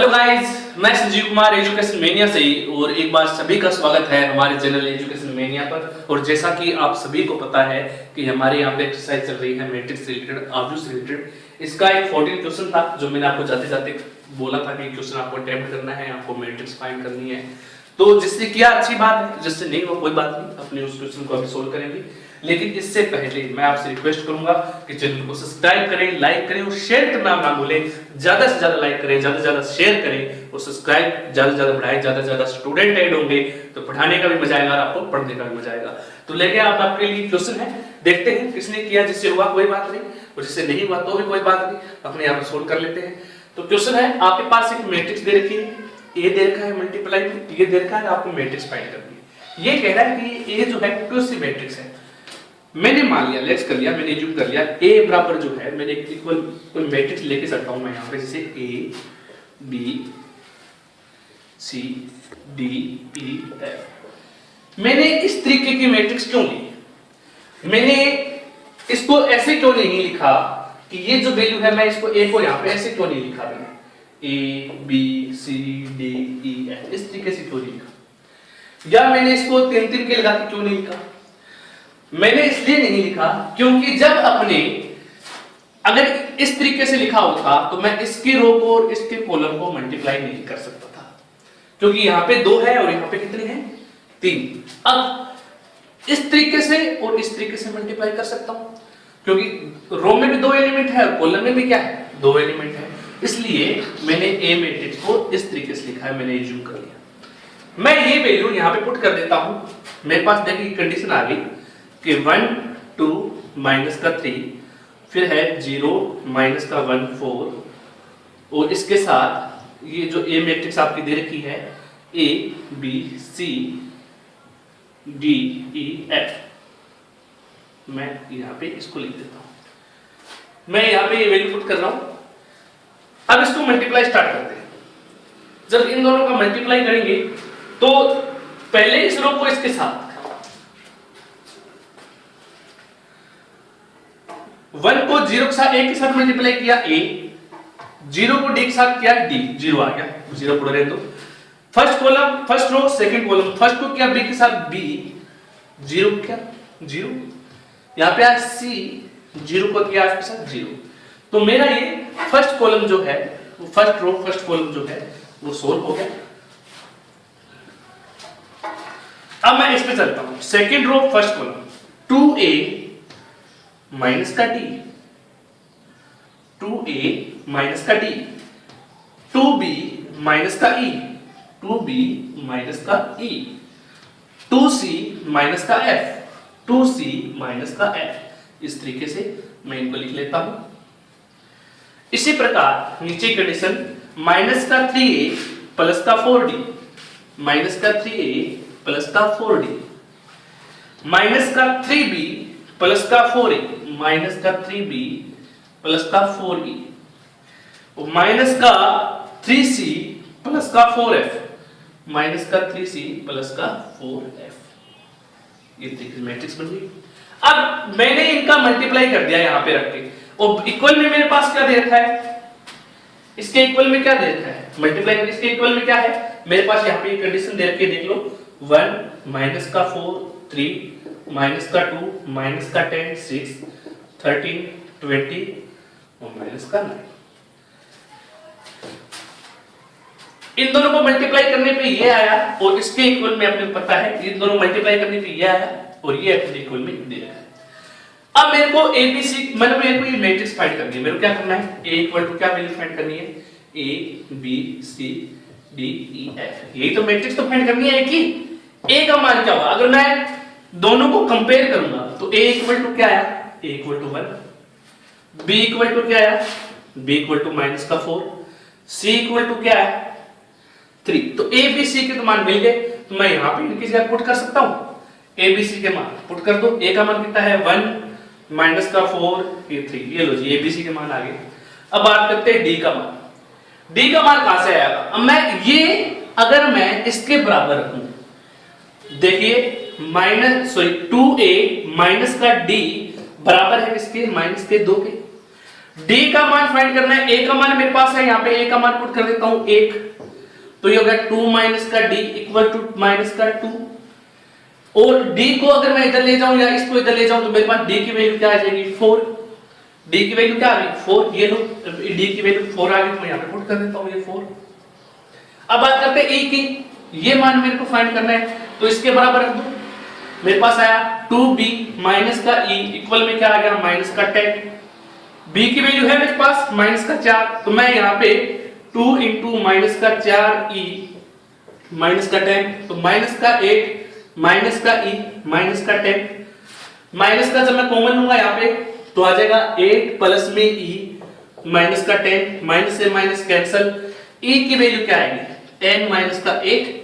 Guys, मैं Sanjeev Kumar education mania से ही और एक बार सभी का स्वागत है हमारे चैनल एजुकेशन मेनिया पर। और जैसा कि आप सभी को पता है कि हमारे यहाँ पे एक्सरसाइज चल रही है मैट्रिक्स से रिलेटेड, आव्यूज से रिलेटेड। इसका एक 14 क्वेश्चन था जो मैंने आपको जाते जाते बोला था कि क्वेश्चन आपको अटेम्प्ट करना है, आपको मैट्रिक्स फाइंड करनी है। तो जिससे किया अच्छी बात है, जिससे नहीं वो कोई बात नहीं, अपने उस क्वेश्चन को अभी सोल्व करेंगे। लेकिन इससे पहले मैं आपसे रिक्वेस्ट करूंगा कि चैनल को सब्सक्राइब करें, लाइक करें और शेयर करना ना भूलें। ज्यादा से ज्यादा लाइक करें, ज्यादा से ज्यादा शेयर करें और सब्सक्राइब ज्यादा से ज्यादा बढ़ाएं। ज्यादा से ज्यादा स्टूडेंट ऐड होंगे तो पढ़ाने का भी मजा आएगा और आपको पढ़ने का भी मजा आएगा। तो लेके आप आपके लिए क्वेश्चन है, देखते हैं किसने किया। जिससे हुआ कोई बात नहीं और जिससे नहीं हुआ तो भी कोई बात नहीं, अपने आप सोल्व कर लेते हैं। तो क्वेश्चन है, आपके पास एक मैट्रिक्स दे रखी है, ए दे रखा है मल्टीप्लाई में, ये दे रखा है, आपको मैट्रिक्स फाइंड करनी है। ये कह रहा है कि ए जो है टू मैट्रिक्स है। मैंने मान लिया, लेट्स कर लिया, मैंने एज्यूम कर लिया ए बराबर जो है, मैंने इक्वल कोई मैट्रिक्स लेके चलता हूं मैं यहां पे, जैसे A B C D E F. मैंने इस तरीके की मैट्रिक्स क्यों ली? मैंने इसको ऐसे क्यों नहीं लिखा कि ये जो वैल्यू है मैं इसको ए को यहां पे ऐसे क्यों नहीं लिखा? मैंने A B C D E F इस तरीके से क्यों नहीं लिखा? या मैंने इसको 3 के लगा के क्यों नहीं लिखा? मैंने इसलिए नहीं लिखा क्योंकि जब अपने अगर इस तरीके से लिखा होता तो मैं इसकी रो को और इसके कॉलम को मल्टीप्लाई नहीं कर सकता था, क्योंकि यहाँ पे 2 है और यहाँ पे कितने हैं? 3। अब इस तरीके से और इस तरीके से मल्टीप्लाई कर सकता हूं, क्योंकि रो में भी 2 एलिमेंट है और कॉलम में भी क्या है? 2 एलिमेंट है। इसलिए मैंने ए मैट्रिक्स को इस तरीके से लिखा है, मैंने एज्यूम कर लिया। मैं ये वैल्यू यहाँ पे पुट कर देता हूं। मेरे पास देखिए कंडीशन आ गई कि 1 2 माइनस का 3, फिर है 0 माइनस का 1 4, और इसके साथ ये जो ए मैट्रिक्स आपकी दे रखी है A B C D E F. मैं यहाँ पे इसको लिख देता हूं। मैं यहाँ पे ये वैल्यू पुट कर रहा हूं। अब इसको मल्टीप्लाई स्टार्ट करते हैं। जब इन दोनों का मल्टीप्लाई करेंगे तो पहले इस रो को इसके साथ 1 को 0 के साथ, ए के साथ मल्टीप्लाई किया ए, 0 को डी के साथ किया डी, 0 आ गया, 0 पुट रहने दो। First column, first row, second column, first को किया बी के साथ बी, 0 क्या 0, यहां पे आया सी, 0 को किया इसके साथ 0। तो मेरा ये फर्स्ट कॉलम जो है, वो फर्स्ट रो फर्स्ट कॉलम जो है वो सोल्व हो गया। अब मैं इस पे चलता हूं। Second row first column 2a minus का डी, 2a माइनस का डी, 2b माइनस का e, 2b माइनस का e, 2c माइनस का f, 2c माइनस का f। इस तरीके से मैं इनको लिख लेता हूं। इसी प्रकार नीचे कंडीशन माइनस का 3a प्लस का 4d, माइनस का 3a प्लस का 4d, माइनस का 3b प्लस का 4a, माइनस का 3b प्लस का 4e, और माइनस का 3c प्लस का 4f, माइनस का 3c प्लस का 4f। ये तरीके मैट्रिक्स बन गई। अब मैंने इनका मल्टीप्लाई कर दिया यहां पे रख के, और इक्वल में मेरे पास क्या दे रखा है? इसके इक्वल में क्या दे रखा है? मल्टीप्लाई करके इसके इक्वल में क्या है मेरे पास? यहाँ पे कंडीशन दे रखी है, देख लो। 1 माइनस का 4 3, माइनस का 2, माइनस का 10 6, 13 20 और माइनस का 9। इन दोनों को मल्टीप्लाई करने पे ये आया और इसके इक्वल में अपने को पता है, इन दोनों मल्टीप्लाई करने पे ये आया और ये अपने इक्वल में दे रहा है। अब मेरे को एबीसी मतलब मेरे को ये मैट्रिक्स फाइंड करनी है। मेरे को क्या करना है? ए इक्वल टू क्या वैल्यू फाइंड करनी है? A B C D E F. यही तो मैट्रिक्स तो फाइंड करनी है कि ए का मान क्या होगा। अगर मैं दोनों को कंपेयर करूंगा तो ए इक्वल टू क्या आया? A equal to 1, B equal to क्या आया? बी इक्वल टू माइनस का 4, सी इक्वल टू क्या है? 3। तो ए बी सी के तो मान मिल गए, तो मैं यहां पे इनकी जगह पुट कर सकता हूं। ए बी सी के मान पुट कर दो। ए का मान कितना है? 1 माइनस का 4, ये 3। ये लो जी, एबीसी के मान आ गए। अब बात करते हैं डी का मान। डी का मान कहां से आएगा? अब मैं ये अगर मैं इसके बराबर रखूं, देखिए माइनस 2a माइनस का d बराबर है किसके? माइनस के 2 के। डी का मान फाइंड करना है, ए का मान मेरे पास है, यहाँ पे ए का मान पुट कर देता हूं 1, तो ये हो गया 2 माइनस का डी इक्वल टू माइनस का 2, और डी को अगर मैं इधर ले जाऊं या इसको इधर ले जाऊं तो मेरे पास डी की वैल्यू क्या आ जाएगी 4, डी की वैल्यू क्या आ गई 4, ये लो डी की वैल्यू 4 आ गई, तो मैं यहाँ पे पुट कर देता हूँ ये 4। अब बात करते हैं ए की, ये मान मेरे को फाइंड करना है, तो इसके बराबर रख दो, मेरे पास आया 2b माइनस का e इक्वल में क्या आ गया माइनस का 10, b की वैल्यू है मेरे पास माइनस का 4, तो मैं यहाँ पे 2 इंटू माइनस का 4e माइनस का 10, तो माइनस का 8 माइनस का e माइनस का 10, माइनस का जब मैं कॉमन लूंगा यहाँ पे तो आ जाएगा 8 प्लस में e माइनस का 10, माइनस से माइनस कैंसल, e की वैल्यू क्या आएगी 10 माइनस का 8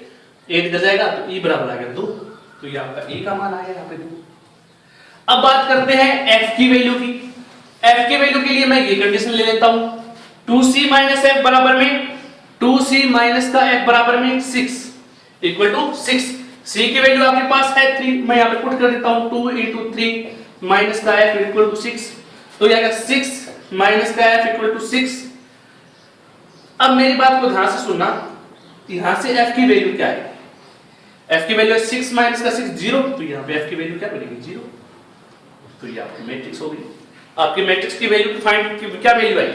इधर जाएगा तो e बराबर आ गया 2, तो ये आपका e का मान आ गया यहाँ पे 2। अब बात करते हैं f की वैल्यू की, f की वैल्यू के लिए मैं ये कंडीशन ले लेता हूं 2c माइनस f बराबर में 2c माइनस का f बराबर में 6 इक्वल टू 6, c की वैल्यू आपके पास है 3, मैं यहाँ पे पुट कर देता हूं 2 इंटू 3 माइनस का f इक्वल टू 6, तो ये आ गया 6 माइनस का f इक्वल टू 6। अब मेरी बात को ध्यान से सुनना, यहां से f की वैल्यू क्या है, f की वैल्यू 6 माइनस का 6 0, तो यहाँ पे f की वैल्यू क्या बनेगी 0, तो ये आपकी मैट्रिक्स हो गई। आपकी मैट्रिक्स की वैल्यू फाइंड की क्या वैल्यू आई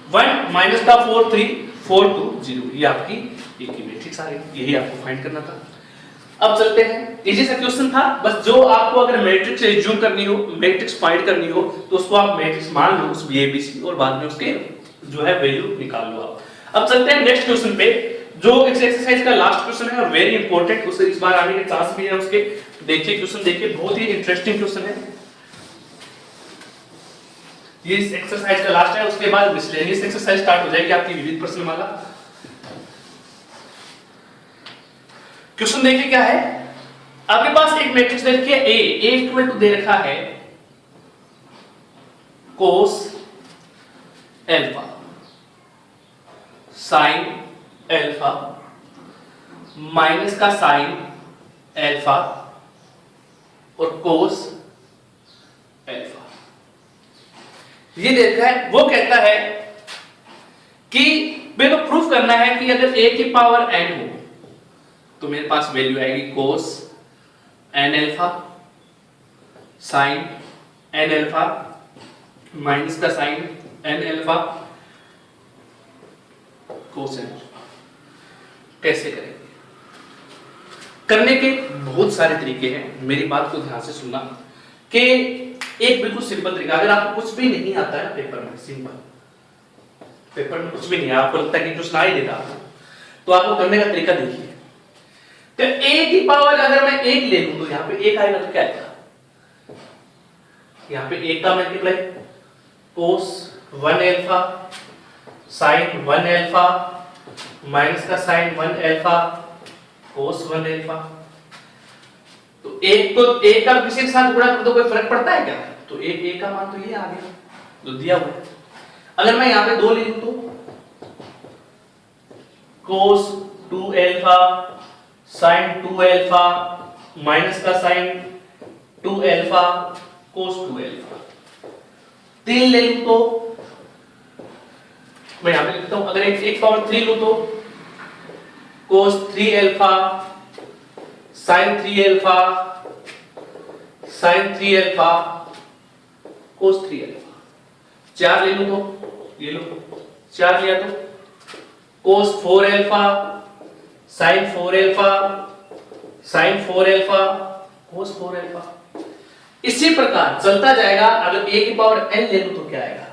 1 माइनस का 4 3 4 2 0, ये आपकी एक की मैट्रिक्स आ गई, यही आपको फाइंड करना था। अब चलते हैं, इजी सा क्वेश्चन था, बस जो आपको अगर मैट्रिक्स एज्यूम करनी हो, मैट्रिक्स फाइंड करनी हो तो उसको आप मैट्रिक्स मान लो उस ABC और बाद में उसके जो है वैल्यू निकाल लो आप। अब चलते हैं नेक्स्ट क्वेश्चन पे, जो इस एक्सरसाइज का लास्ट क्वेश्चन है और वेरी इंपॉर्टेंट, उससे इस बार आने के चांस भी है उसके। देखिए क्वेश्चन, देखिए बहुत ही इंटरेस्टिंग क्वेश्चन है ये, इस एक्सरसाइज का लास्ट है, उसके बाद मिसलेनियस एक्सरसाइज स्टार्ट हो जाएगी आपकी विविध प्रश्नमाला। क्वेश्चन देखिए क्या है, आपके पास एक मैट्रिक्स दे रखी है A इक्वल टू दे रखा है cos alpha sin alpha minus का sin अल्फा और cos अल्फा, ये दे रखा है। वो कहता है कि मेरे को प्रूफ करना है कि अगर a की पावर n हो तो मेरे पास वैल्यू आएगी cos n alpha sin n alpha minus का sin n alpha cos n alpha. कैसे करेंगे? करने के बहुत सारे तरीके हैं, मेरी बात को ध्यान से सुनना कि एक बिल्कुल सिंपल तरीका, अगर आपको कुछ भी नहीं आता है पेपर में, सिंपल पेपर में कुछ भी नहीं है, आपको लगता है कि कुछ ना ही देगा तो आपको करने का तरीका देखिए। तो a की पावर अगर मैं 1 ले लूं तो यहाँ पे 1 आएगा तो क्या आएगा, यहाँ पे 1 का multiply cos 1 alpha sin 1 alpha minus का sin 1 अल्फा cos 1 अल्फा, तो एक तो a का किसी के साथ गुणा कर दो कोई फर्क पड़ता है क्या, तो एक a का मान तो ये आ गया जो दिया हुआ है। अगर मैं यहाँ पे 2 ले लूं तो cos 2 alpha sin 2 alpha minus का sin 2 अल्फा cos 2 अल्फा, 3 ले लूं तो मैं यहां पे लिखता हूं, अगर एक पावर 3 लूं तो cos 3 alpha sin 3 alpha sin 3 alpha cos 3 alpha, 4 ले लूं तो ये लो 4 लिया तो cos 4 alpha sin 4 alpha sin 4 alpha cos 4 alpha. इसी प्रकार चलता जाएगा, अगर a की पावर n ले लूं तो क्या आएगा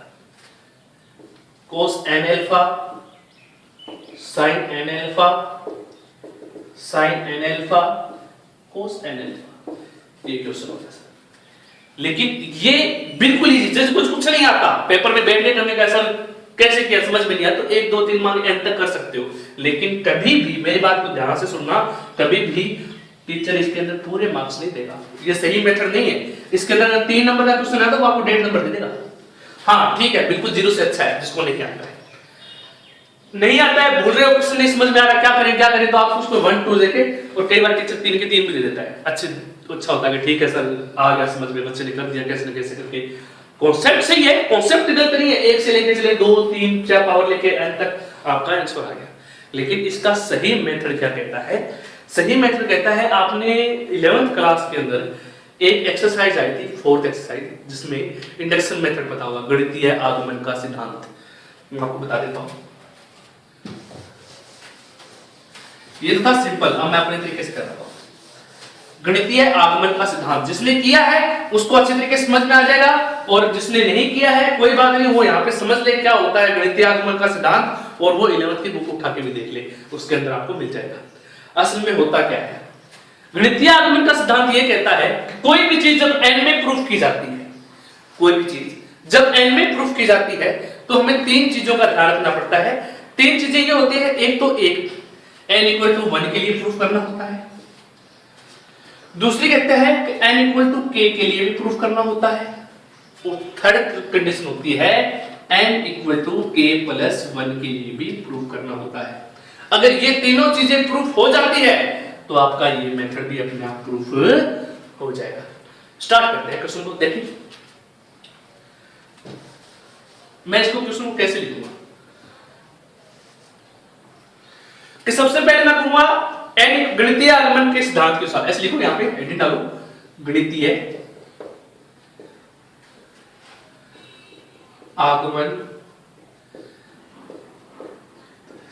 cos n alpha sin n alpha sin n alpha cos n alpha, ये क्वेश्चन होता है। लेकिन ये बिल्कुल इजी, जैसे कुछ नहीं आता पेपर में बैठने करने का, ऐसा कैसे किया समझ में नहीं आया तो 1 2 3 मार्क एंड तक कर सकते हो, लेकिन कभी भी मेरी बात को ध्यान से सुनना, कभी भी टीचर इसके अंदर पूरे मार्क्स नहीं देगा, ये सही मेथड नहीं है। इसके अंदर 3 नंबर का क्वेश्चन है तो वो आपको 1.5 नंबर दे देगा। हाँ ठीक है, बिल्कुल 0 से अच्छा है जिसको नहीं आता है, नहीं आता है भूल रहे हो, क्वेश्चन नहीं समझ में आ रहा क्या करें तो आप उसको 1 2 देके, और कई बार टीचर 3 के 3 भी दे देता है, अच्छा होता है कि ठीक है सर आ गया समझ में, बच्चे ने कर दिया कैसे न कैसे करके, कॉन्सेप्ट सही है, कॉन्सेप्ट गलत नहीं है, एक से लेके चले 2 3 4 पावर लेके एन तक आपका आंसर आ गया। लेकिन इसका सही मेथड क्या कहता है? सही मेथड कहता है, आपने 11th क्लास के अंदर एक एक्सरसाइज आई थी, 4th एक्सरसाइज, जिसमें इंडक्शन मेथड पता होगा, गणितीय आगमन का सिद्धांत। मैं आपको बता देता हूं, ये तो था सिंपल। अब मैं अपने तरीके से कर रहा हूं। गणितीय आगमन का सिद्धांत जिसने किया है उसको अच्छे तरीके से समझ में आ जाएगा, और जिसने नहीं किया है कोई बात नहीं, वो यहाँ पे समझ ले क्या होता है गणितीय आगमन का सिद्धांत, और वो 11th की बुक उठा के भी देख ले, उसके अंदर आपको मिल जाएगा। असल में होता क्या है, गणितीय आगमन का सिद्धांत ये कहता है कि कोई भी चीज जब n में प्रूफ की जाती है, कोई भी चीज जब n में प्रूफ की जाती है, तो हमें 3 चीजों का ध्यान रखना पड़ता है। 3 चीजें ये होती है, एक तो n इक्वल टू 1 के लिए प्रूफ करना होता है, दूसरी कहते हैं कि n इक्वल टू k के लिए भी प्रूफ करना होता है, और थर्ड कंडीशन होती है n equal to k plus 1 के लिए भी प्रूफ करना होता है। अगर ये तीनों चीजें प्रूफ हो जाती है तो आपका ये मेथड भी अपने आप प्रूफ हो जाएगा। स्टार्ट करते हैं क्वेश्चन को। देखिए मैं इसको क्वेश्चन को कैसे लिखूंगा कि सबसे पहले मैं कहूंगा n गणितीय आगमन के सिद्धांत के साथ, ऐसे लिखो, यहां पे एडिट डालो, गणितीय आगमन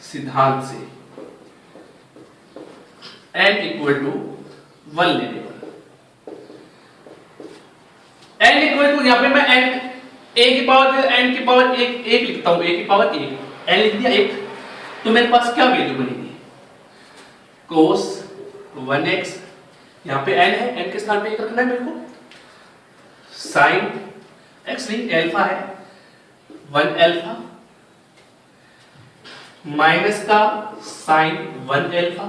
सिद्धांत से n इक्वल टू 1 लेने पर, n इक्वल टू, यहां पे मैं n a की पावर n की पावर 1 लिखता हूं, a की पावर 1 n लिख दिया 1, तो मेरे पास क्या वैल्यू बनेगी, cos 1x, यहां पे n है, n के स्थान पे 1 रखना है मेरे को, sin x नहीं अल्फा है 1 अल्फा, माइनस का sin 1 अल्फा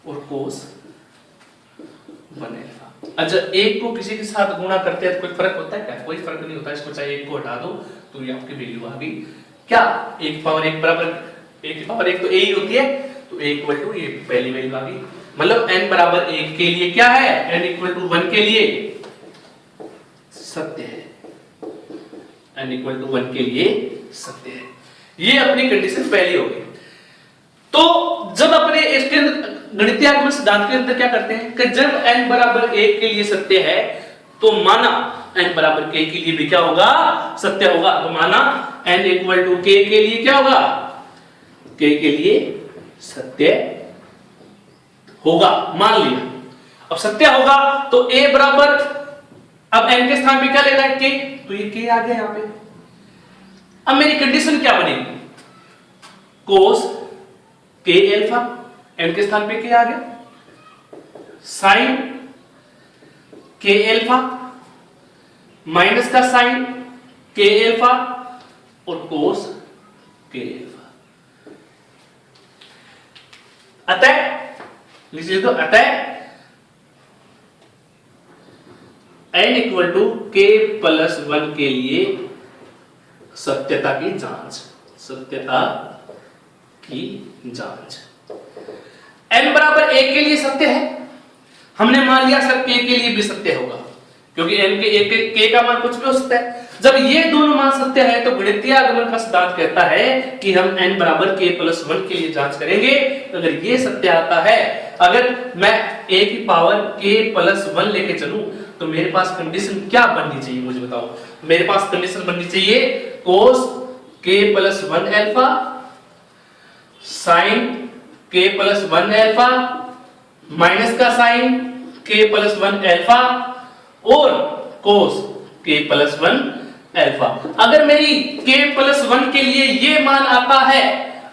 और cos 1 अल्फा। अच्छा, एक को किसी के साथ गुणा करते हैं तो कोई फर्क होता है क्या? कोई फर्क नहीं होता। इसको चाहे एक को हटा दो तो ये आपकी वैल्यू आ गई क्या, 1 पावर 1 बराबर 1 की पावर 1 तो a ही होती है, तो a इक्वल टू ये पहली वैल्यू आ गई। मतलब n बराबर 1 के लिए क्या है, n इक्वल टू 1 के लिए सत्य है, n इक्वल टू 1 के लिए सत्य है। ये अपनी कंडीशन पहली हो गई। तो जब अपने इसके गणितीय आगमन सिद्धांत के अंदर क्या करते हैं कि जब n बराबर 1 के लिए सत्य है तो माना n बराबर k के लिए भी क्या होगा, सत्य होगा। तो माना n इक्वल टू k के लिए क्या होगा, k के लिए सत्य होगा, मान लिया। अब सत्य होगा तो a बराबर, अब n के स्थान पे क्या लेना है, k, तो ये k आ गया यहां पे। अब मेरी कंडीशन क्या बनेगी, cos k अल्फा, n के स्थान पे k आ गया, sin k अल्फा माइनस का sin k अल्फा और cos k अल्फा। अतः लीजिए, तो अतः n equal to k plus 1 के लिए सत्यता की जांच, सत्यता की जांच। n बराबर 1 के लिए सत्य है, हमने मान लिया सर k के लिए भी सत्य होगा, क्योंकि n के एक k का मान कुछ भी हो सकता है। जब ये दोनों मान सत्य है तो गणितीय आगमन का सिद्धांत कहता है कि हम n बराबर k प्लस 1 के लिए जांच करेंगे। तो अगर ये सत्य आता है, अगर मैं a की पावर k प्लस 1 लेके चलूं तो मेरे पास कंडीशन क्या बननी चाहिए, मुझे बताओ। मेरे पास कंडीशन बननी चाहिए cos k plus 1 alpha, sin k plus 1 alpha minus का sin k प्लस 1 अल्फा और cos k प्लस 1 अल्फा। अगर मेरी k प्लस 1 के लिए ये मान आता है,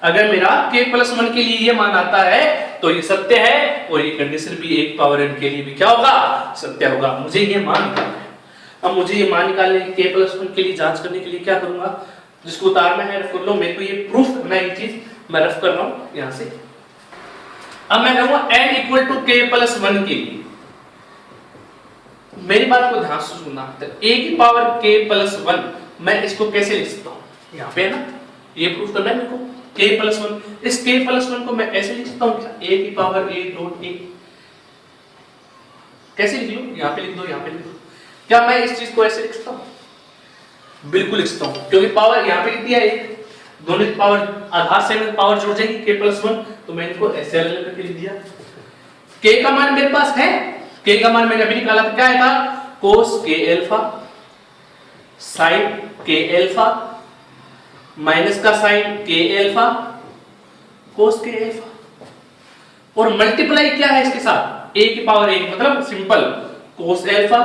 अगर मेरा k प्लस 1 के लिए ये मान आता है तो ये सत्य है, और ये कंडीशन भी 1 पावर n के लिए भी क्या होगा, सत्य होगा। मुझे ये मान निकालना है। अब मुझे ये मान निकालने के k प्लस 1 के लिए जांच करने के लिए क्या करूंगा, जिसको उतारना है रफ कर लो, मेरे को ये प्रूफ करना है, ये चीज मैं रफ कर रहा हूं यहां से। अब मैं कहूंगा n equal to k plus 1 के लिए, मेरी बात को ध्यान से सुनना, तो a की पावर k प्लस 1 मैं इसको कैसे लिख सकता हूं, यहां पे है ना, ये प्रूफ करना है मेरे को k प्लस 1। इस k प्लस 1 को मैं ऐसे लिख सकता हूं क्या, a की पावर a डॉट a, कैसे लिख लो, यहां पे लिख दो, यहां पे लिख दो। क्या मैं इस चीज को ऐसे लिख सकता हूं, बिल्कुल लिखता हूं, क्योंकि पावर यहाँ पे कितनी है, एक, दोनों की पावर आधार से पावर जुड़ जाएगी k+1, तो मैं इनको ऐसे अलग करके लिख दिया। k का मान मेरे पास है, k का मान मैंने अभी निकाला था, क्या आएगा, cos k alpha sin k alpha minus का sin k alpha cos k alpha, और मल्टीप्लाई क्या है इसके साथ, a की पावर 1, मतलब simple cos alpha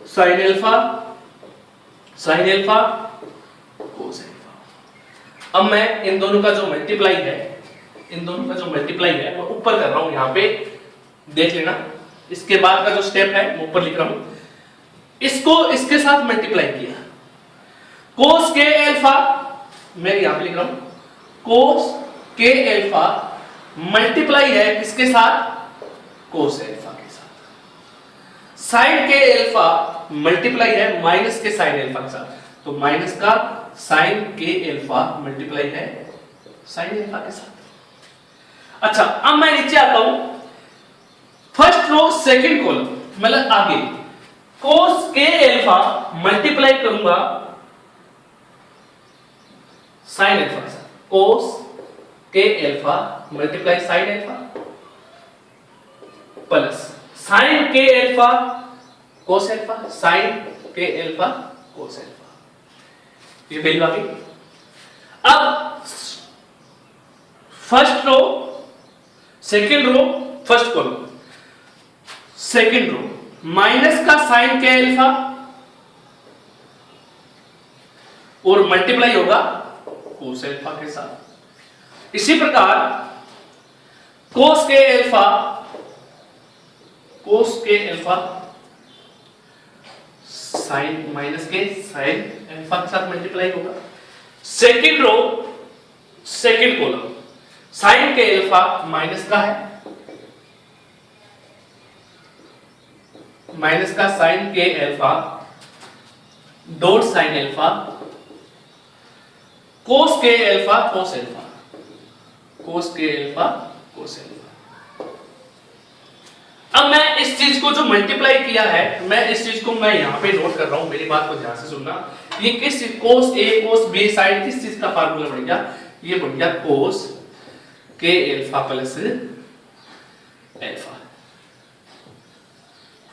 sin alpha cos alpha. अब मैं इन दोनों का जो मल्टीप्लाई है मैं ऊपर कर रहा हूं, यहां पे देख लेना, इसके बाद का जो स्टेप है मैं ऊपर लिख रहा हूं, इसको इसके साथ मल्टीप्लाई किया, cos k अल्फा मैं यहां पे लिख रहा हूं, cos k अल्फा मल्टीप्लाई है किसके साथ, cos अल्फा के साथ, sin k अल्फा मल्टीप्लाई है माइनस के sin अल्फा के साथ, तो माइनस का sin k अल्फा मल्टीप्लाई है sin अल्फा के साथ। अच्छा, अब मैं नीचे आता हूं, फर्स्ट रो सेकंड कॉलम, मतलब आगे cos k अल्फा मल्टीप्लाई करूंगा sin अल्फा के साथ, cos k alpha multiply sin alpha plus sin k alpha cos alpha, sin k alpha cos alpha, ये वैल्यू आ गई। अब first row second row first column, second row minus का sin k alpha और multiply होगा cos alpha के साथ। इसी प्रकार cos k alpha sin minus के sin अल्फा के साथ मल्टीप्लाई होगा। Second row second column sin k alpha minus का है, माइनस का sin k alpha dot sin alpha cos k alpha cos alpha, cos k alpha cos alpha. अब मैं इस चीज को जो मल्टीप्लाई किया है, मैं इस चीज को मैं यहां पे नोट कर रहा हूं, मेरी बात को ध्यान से सुनना, ये किस cos a cos b side किस चीज का फार्मूला बन गया, ये बन गया cos k alpha plus alpha.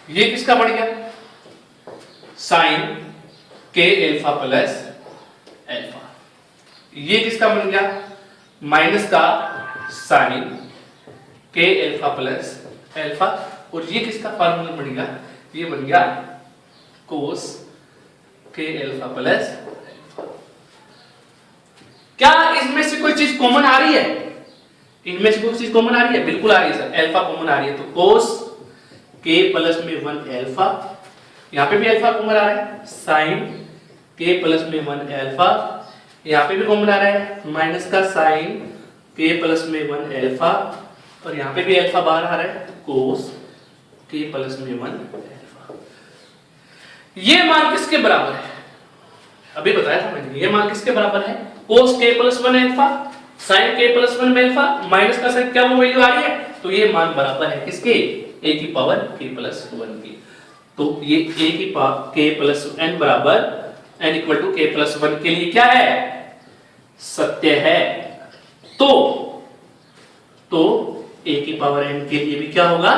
ये किसका बन गया, sin k alpha plus alpha. ये किसका बन गया, माइनस का sin k alpha plus alpha, और ये किसका फार्मूला बन गया, ये बन गया cos k alpha plus alpha. क्या इसमें से कोई चीज कॉमन आ रही है, इनमें से कोई चीज कॉमन आ रही है, बिल्कुल आ रही है सर, अल्फा कॉमन आ रही है, तो cos k प्लस में 1 अल्फा, यहां पे भी अल्फा कॉमन आ रहा है, sin k प्लस में 1 अल्फा, यहां पे भी कॉमन आ रहा है, माइनस का sin k प्लस में 1 अल्फा, और यहां पे भी अल्फा बाहर आ रहा है, cos k प्लस में 1 अल्फा। ये मान किसके बराबर है, अभी बताया था मैंने, ये मान किसके बराबर है, cos k plus 1 alpha sin k plus 1 alpha minus का sin क्या वो वैल्यू आ रही है, तो ये मान बराबर है किसके, a की पावर k प्लस 1 की। तो ये a की पावर k प्लस n बराबर n equal to k plus 1 के लिए क्या है, सत्य है। तो a की पावर n के लिए भी क्या होगा,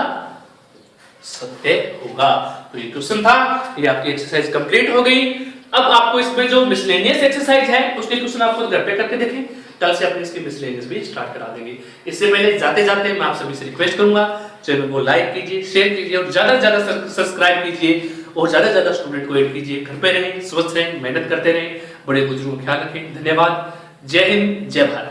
सत्य होगा। तो ये क्वेश्चन था, ये आपकी एक्सरसाइज कंप्लीट हो गई। अब आपको इसमें जो मिसलेनियस एक्सरसाइज है उसके क्वेश्चन आपको घर पे करके देखें, कल से अपने इसके मिसलेनियस भी स्टार्ट करा देंगे। इससे पहले जाते जाते मैं आप सभी से रिक्वेस्ट करूंगा, चैनल को लाइक कीजिए, शेयर कीजिए और ज्यादा से ज्यादा सब्सक्राइब कीजिए और ज्यादा से ज्यादा स्टूडेंट को ऐड कीजिए। घर पे रहें, स्वस्थ रहें, मेहनत करते रहें, बड़े बुजुर्गों का ख्याल रखें। धन्यवाद। जय हिंद, जय भारत।